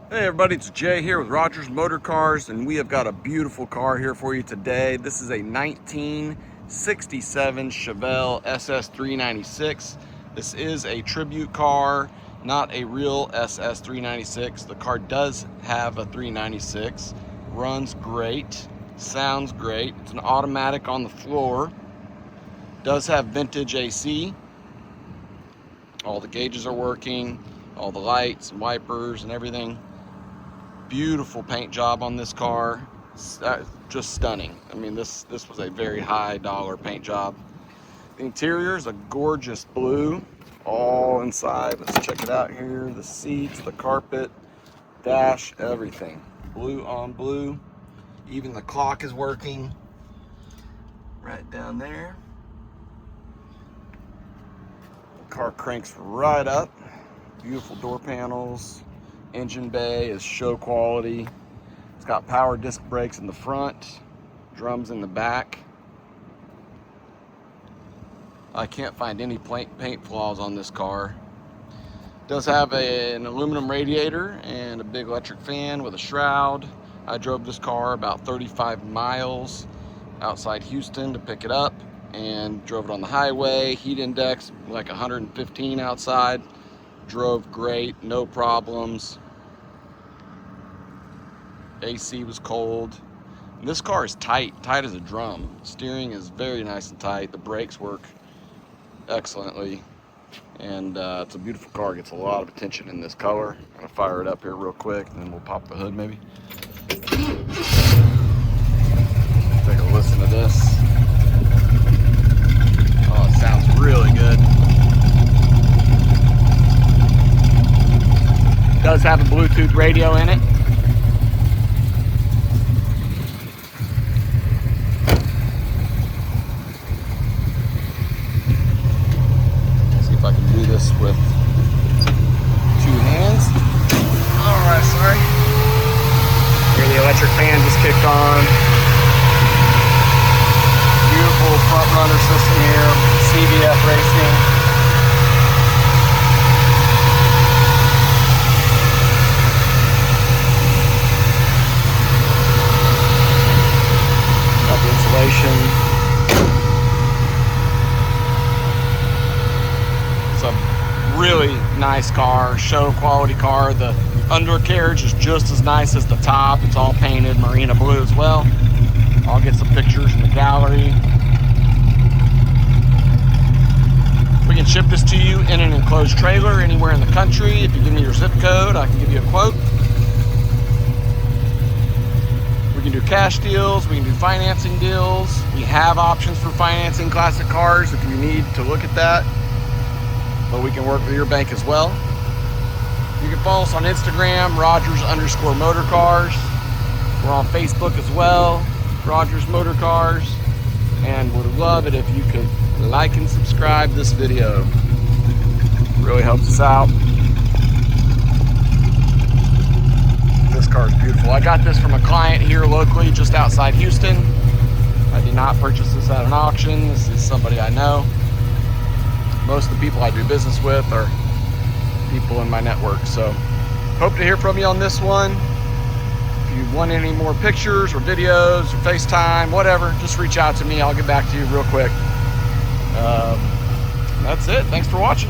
Hey everybody, it's Jay here with Rogers Motor Cars, and we have got a beautiful car here for you today. This is a 1967 Chevelle SS396. This is a tribute car, not a real SS396. The car does have a 396, runs great, sounds great. It's an automatic on the floor, does have vintage AC. All the gauges are working, all the lights and wipers and everything. Beautiful paint job on this car, just stunning. I mean, this was a very high dollar paint job. The interior is a gorgeous blue, all inside. Let's check it out here. The seats, the carpet, dash, everything. Blue on blue. Even the clock is working right down there. The car cranks right up. Beautiful door panels. Engine bay is show quality. It's got power disc brakes in the front, drums in the back. I can't find any paint flaws on this car. It does have an aluminum radiator and a big electric fan with a shroud. I drove this car about 35 miles outside Houston to pick it up and drove it on the highway. Heat index like 115 outside. Drove great, no problems. AC was cold. And this car is tight as a drum. Steering is very nice and tight. The brakes work excellently. And it's a beautiful car. Gets a lot of attention in this color. I'm gonna fire it up here real quick and then we'll pop the hood maybe. Take a listen to this. Oh, it sounds really good. Does have a Bluetooth radio in it. Let's see if I can do this with 2 hands. Alright, sorry. Here the electric fan just kicked on. Beautiful front runner system here. CVF Racing. It's a really nice car, show quality car. The undercarriage is just as nice as the top. It's all painted marina blue as well. I'll get some pictures in the gallery. We can ship this to you in an enclosed trailer anywhere in the country. If you give me your zip code, I can give you a quote. We can do cash deals, we can do financing deals. We have options for financing classic cars if you need to look at that. But we can work with your bank as well. You can follow us on Instagram, Rogers_Motorcars. We're on Facebook as well, Rogers Motor Cars. And would love it if you could like and subscribe this video. It really helps us out. This car is beautiful. I got this from a client here locally just outside Houston. I did not purchase this at an auction. This is somebody I know. Most of the people I do business with are people in my network. So hope to hear from you on this one. If you want any more pictures or videos or FaceTime, whatever, just reach out to me. I'll get back to you real quick. That's it. Thanks for watching.